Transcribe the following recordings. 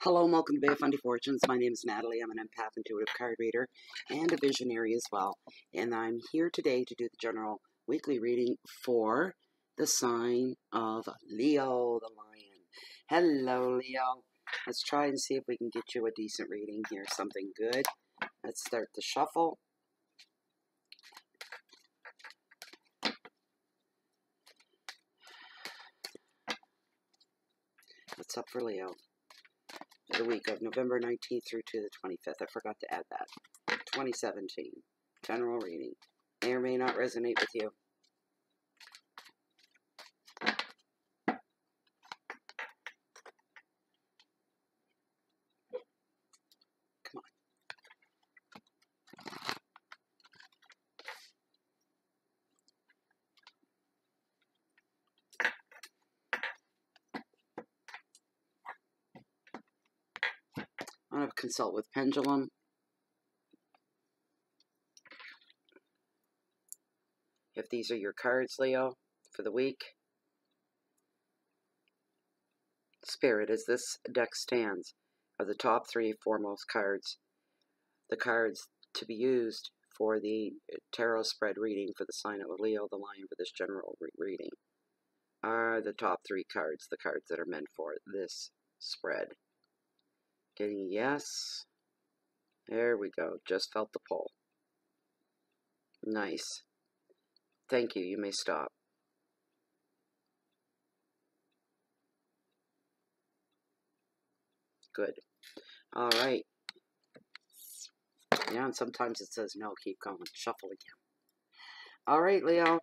Hello and welcome to Bay of Fundy Fortunes. My name is Natalie. I'm an empath, intuitive card reader, and a visionary as well. And I'm here today to do the general weekly reading for the sign of Leo, the lion. Hello, Leo. Let's try and see if we can get you a decent reading here, something good. Let's start the shuffle. What's up for Leo? The week of November 19th through to the 25th. I forgot to add that. 2017. General reading. May or may not resonate with you. Come on. I'm going to consult with Pendulum. If these are your cards, Leo, for the week. Spirit, as this deck stands, are the top three foremost cards. The cards to be used for the tarot spread reading for the sign of Leo, the lion, for this general reading are the top three cards, the cards that are meant for this spread. Getting yes. There we go. Just felt the pull. Nice. Thank you. You may stop. Good. All right. Yeah, and sometimes it says no, keep going. Shuffle again. All right, Leo.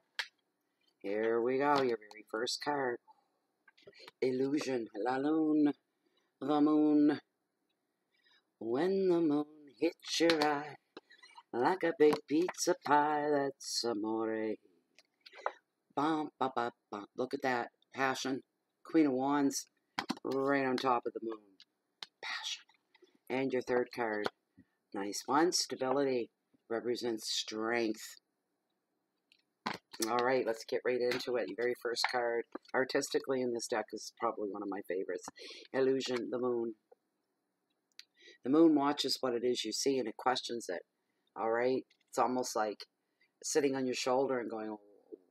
Here we go. Your very first card. Illusion. La lune. The moon. When the moon hits your eye like a big pizza pie, that's amore. Bum, bum, bum, bum. Look at that. Passion. Queen of Wands. Right on top of the moon. Passion. And your third card. Nice one. Stability. Represents strength. All right, let's get right into it. Your very first card, artistically in this deck, is probably one of my favorites. Illusion, the moon. The moon watches what it is you see, and it questions it. All right? It's almost like sitting on your shoulder and going, oh,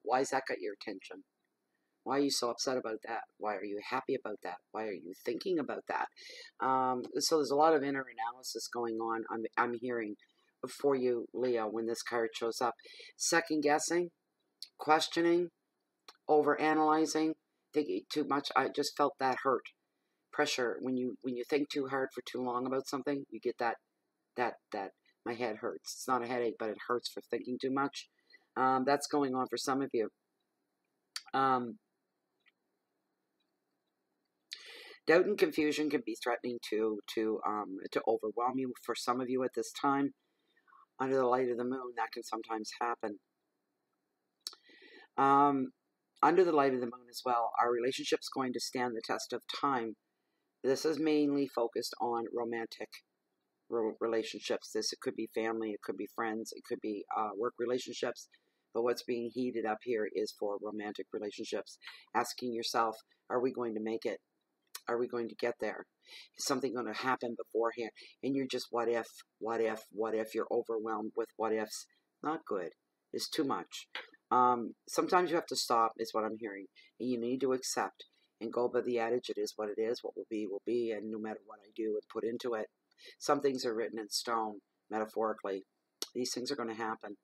why has that got your attention? Why are you so upset about that? Why are you happy about that? Why are you thinking about that? So there's a lot of inner analysis going on. I'm hearing for you, Leo, when this card shows up. Second guessing. Questioning, over analyzing, thinking too much. I just felt that hurt. Pressure. When you think too hard for too long about something, you get that my head hurts. It's not a headache, but it hurts for thinking too much. That's going on for some of you. Doubt and confusion can be threatening to overwhelm you. For some of you at this time, under the light of the moon, that can sometimes happen. Under the light of the moon as well, our relationship's going to stand the test of time. This is mainly focused on romantic relationships. It could be family, it could be friends, it could be work relationships. But what's being heated up here is for romantic relationships. Asking yourself, are we going to make it? Are we going to get there? Is something going to happen beforehand? And you're just what if? You're overwhelmed with what ifs. Not good. It's too much. Sometimes you have to stop, is what I'm hearing. And you need to accept and go by the adage, it is what it is, what will be, and no matter what I do and put into it. Some things are written in stone, metaphorically. These things are going to happen.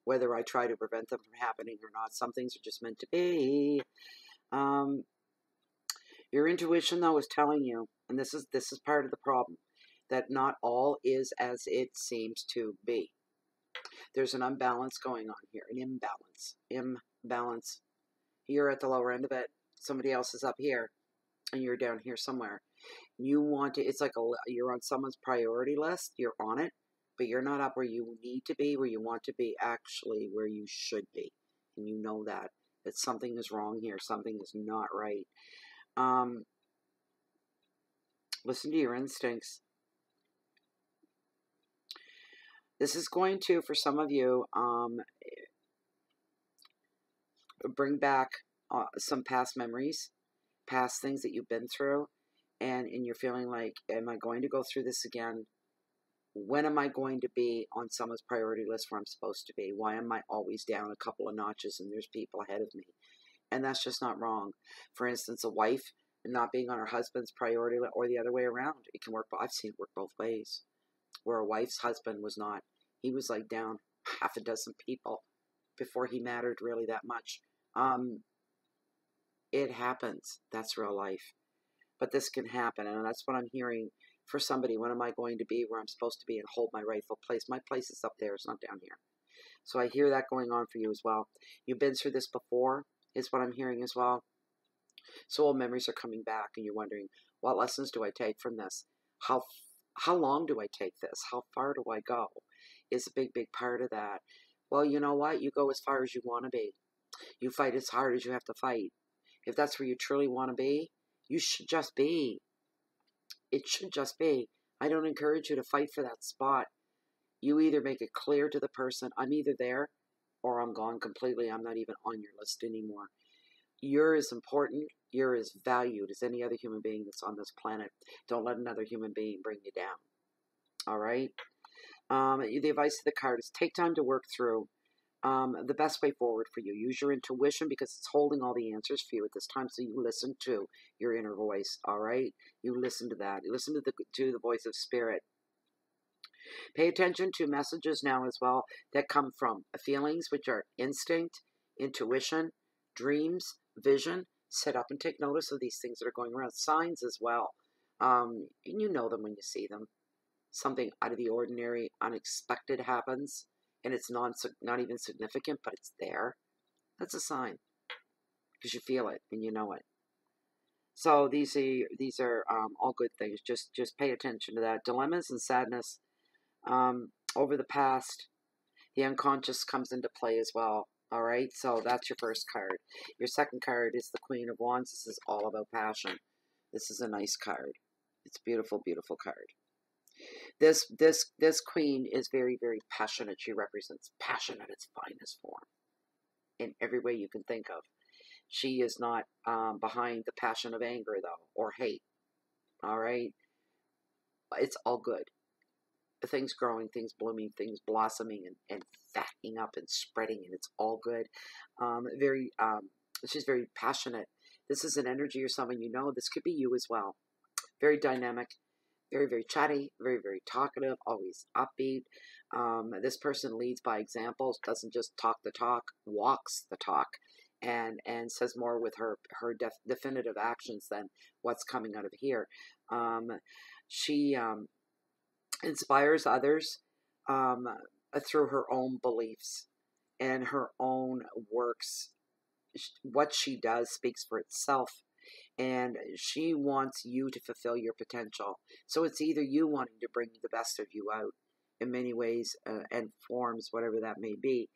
Whether I try to prevent them from happening or not, some things are just meant to be. Your intuition, though, is telling you, and this is part of the problem, that not all is as it seems to be. There's an unbalance going on here, an imbalance. You're at the lower end of it. Somebody else is up here, and you're down here somewhere. You want to, it's like you're on someone's priority list. You're on it, but you're not up where you need to be, where you want to be, actually where you should be. And you know that something is wrong here. Something is not right. Listen to your instincts. This is going to, for some of you, bring back some past memories, past things that you've been through, and you're feeling like, am I going to go through this again? When am I going to be on someone's priority list where I'm supposed to be? Why am I always down a couple of notches and there's people ahead of me? And that's just not wrong. For instance, a wife not being on her husband's priority list, or the other way around. It can work. I've seen it work both ways. Where a wife's husband was not. He was like down half a dozen people before he mattered really that much. It happens. That's real life. But this can happen, and that's what I'm hearing for somebody. When am I going to be where I'm supposed to be and hold my rightful place? My place is up there. It's not down here. So I hear that going on for you as well. You've been through this before, is what I'm hearing as well. So old memories are coming back, and you're wondering, what lessons do I take from this? How long do I take this? How far do I go? Is a big, big part of that. Well, you know what? You go as far as you want to be. You fight as hard as you have to fight. If that's where you truly want to be, you should just be. It should just be. I don't encourage you to fight for that spot. You either make it clear to the person, I'm either there or I'm gone completely. I'm not even on your list anymore. You're as important, you're as valued as any other human being that's on this planet. Don't let another human being bring you down. All right? The advice of the card is take time to work through the best way forward for you. Use your intuition because it's holding all the answers for you at this time. So you listen to your inner voice. All right? You listen to that. You listen to the voice of spirit. Pay attention to messages now as well that come from feelings, which are instinct, intuition, dreams, vision. Sit up and take notice of these things that are going around. Signs as well. And you know them when you see them. Something out of the ordinary, unexpected happens, and it's not even significant, but it's there. That's a sign because you feel it and you know it. So these are all good things. Just pay attention to that. Dilemmas and sadness over the past. The unconscious comes into play as well. All right, so that's your first card. Your second card is the Queen of Wands. This is all about passion. This is a nice card. It's a beautiful, beautiful card. This queen is very, very passionate. She represents passion at its finest form in every way you can think of. She is not behind the passion of anger, though, or hate. All right? It's all good. Things growing, things blooming, things blossoming and fattening up and spreading, and it's all good. She's very passionate. This is an energy or someone you know. This could be you as well. Very dynamic. Very, very chatty, very, very talkative, always upbeat. This person leads by examples, doesn't just talk the talk, walks the talk, and says more with her definitive actions than what's coming out of here. She inspires others through her own beliefs and her own works. What she does speaks for itself. And she wants you to fulfill your potential. So it's either you wanting to bring the best of you out in many ways and forms, whatever that may be,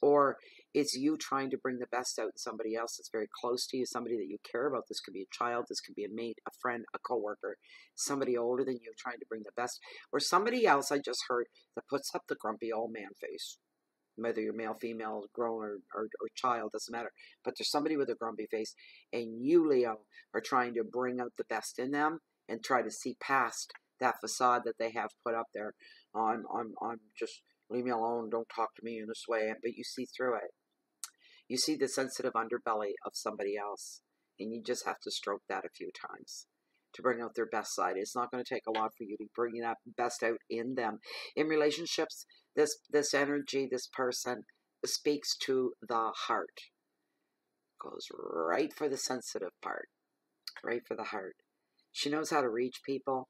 or it's you trying to bring the best out in somebody else that's very close to you, somebody that you care about. This could be a child, this could be a mate, a friend, a coworker, somebody older than you trying to bring the best, or somebody else I just heard that puts up the grumpy old man face. Whether you're male, female, grown, or child, doesn't matter. But there's somebody with a grumpy face, and you, Leo, are trying to bring out the best in them and try to see past that facade that they have put up there on just leave me alone, don't talk to me in this way. But you see through it. You see the sensitive underbelly of somebody else, and you just have to stroke that a few times to bring out their best side. It's not going to take a lot for you to bring that best out in them. In relationships, this energy, this person speaks to the heart. Goes right for the sensitive part. Right for the heart. She knows how to reach people.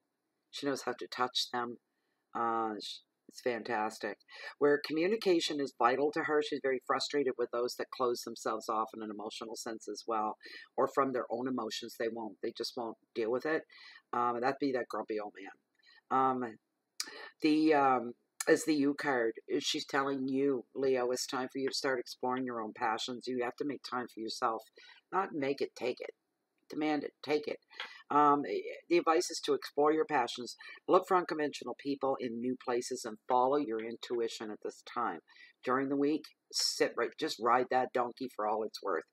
She knows how to touch them. It's fantastic. Where communication is vital to her, she's very frustrated with those that close themselves off in an emotional sense as well, or from their own emotions. They just won't deal with it. That'd be that grumpy old man. As the U card, she's telling you, Leo, it's time for you to start exploring your own passions. You have to make time for yourself. Not make it, take it. Demand it, take it. The advice is to explore your passions, look for unconventional people in new places, and follow your intuition at this time. During the week, sit right, just ride that donkey for all it's worth.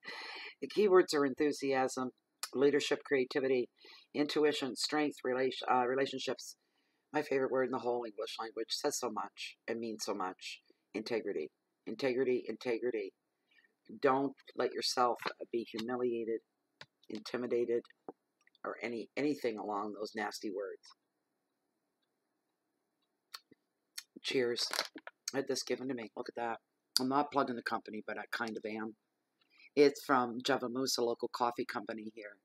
The keywords are enthusiasm, leadership, creativity, intuition, strength, relationships. My favorite word in the whole English language, says so much and means so much. Integrity. Integrity, integrity. Don't let yourself be humiliated, intimidated, or anything along those nasty words. Cheers. I had this given to me. Look at that. I'm not plugging the company, but I kind of am. It's from Java Moose, a local coffee company here.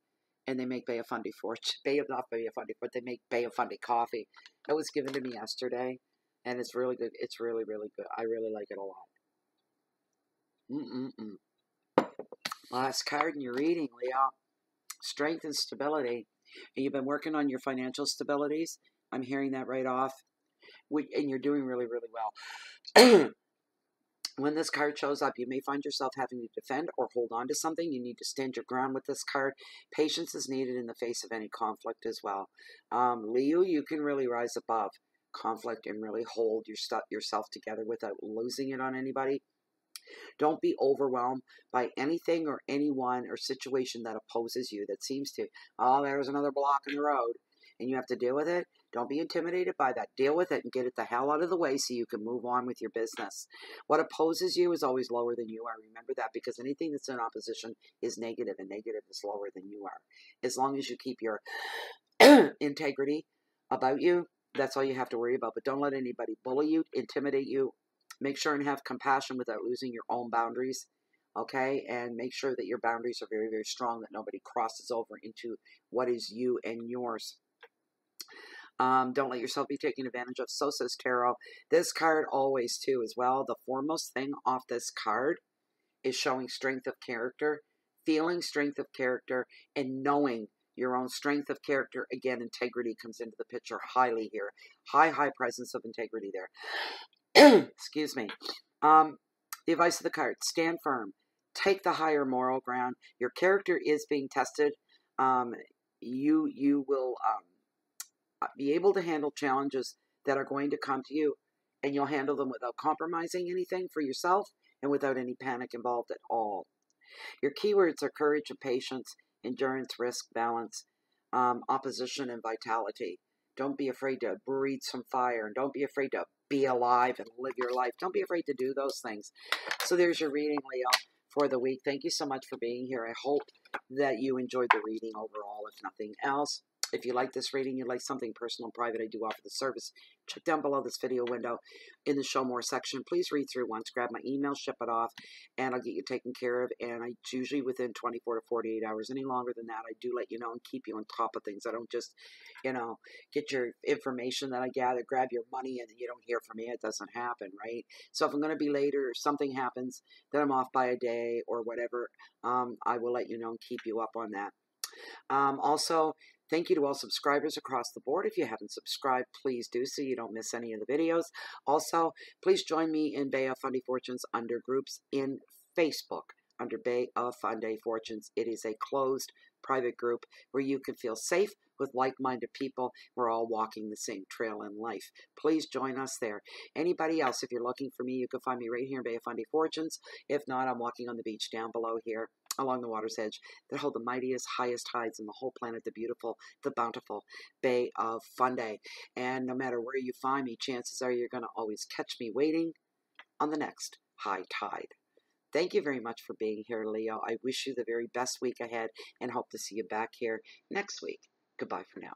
And they make Bay of Fundy Fortune. Not Bay of Fundy, but they make Bay of Fundy coffee. It was given to me yesterday. And it's really good. It's really, really good. I really like it a lot. Last card in your reading, Leo. Strength and stability. And you've been working on your financial stabilities. I'm hearing that right off. And you're doing really, really well. When this card shows up, you may find yourself having to defend or hold on to something. You need to stand your ground with this card. Patience is needed in the face of any conflict as well. Leo, you can really rise above conflict and really hold yourself together without losing it on anybody. Don't be overwhelmed by anything or anyone or situation that opposes you, that seems to, oh, there's another block in the road, and you have to deal with it. Don't be intimidated by that. Deal with it and get it the hell out of the way so you can move on with your business. What opposes you is always lower than you are. Remember that, because anything that's in opposition is negative, and negative is lower than you are. As long as you keep your integrity about you, that's all you have to worry about. But don't let anybody bully you, intimidate you. Make sure and have compassion without losing your own boundaries. Okay, and make sure that your boundaries are very, very strong, that nobody crosses over into what is you and yours. Don't let yourself be taken advantage of. So says Tarot. This card always, too, as well. The foremost thing off this card is showing strength of character, feeling strength of character, and knowing your own strength of character. Again, integrity comes into the picture highly here. High presence of integrity there. Excuse me. The advice of the card: stand firm. Take the higher moral ground. Your character is being tested. You will be able to handle challenges that are going to come to you, and you'll handle them without compromising anything for yourself and without any panic involved at all. Your keywords are courage and patience, endurance, risk, balance, opposition, and vitality. Don't be afraid to breathe some fire, and don't be afraid to be alive and live your life. Don't be afraid to do those things. So there's your reading, Leo, for the week. Thank you so much for being here. I hope that you enjoyed the reading overall, if nothing else. If you like this reading, you'd like something personal and private, I do offer the service. Check down below this video window in the Show More section. Please read through once, grab my email, ship it off, and I'll get you taken care of. And it's usually within 24 to 48 hours. Any longer than that, I do let you know and keep you on top of things. I don't just, get your information that I gather, grab your money, and you don't hear from me. It doesn't happen, right? So if I'm going to be late or something happens, that I'm off by a day or whatever, I will let you know and keep you up on that. Also, thank you to all subscribers across the board. If you haven't subscribed, please do so you don't miss any of the videos. Also, please join me in Bay of Fundy Fortunes under groups in Facebook under Bay of Fundy Fortunes. It is a closed private group where you can feel safe with like-minded people. We're all walking the same trail in life. Please join us there. Anybody else, if you're looking for me, you can find me right here in Bay of Fundy Fortunes. If not, I'm walking on the beach down below here, along the water's edge, that hold the mightiest, highest tides in the whole planet, the beautiful, the bountiful Bay of Fundy. And no matter where you find me, chances are you're going to always catch me waiting on the next high tide. Thank you very much for being here, Leo. I wish you the very best week ahead and hope to see you back here next week. Goodbye for now.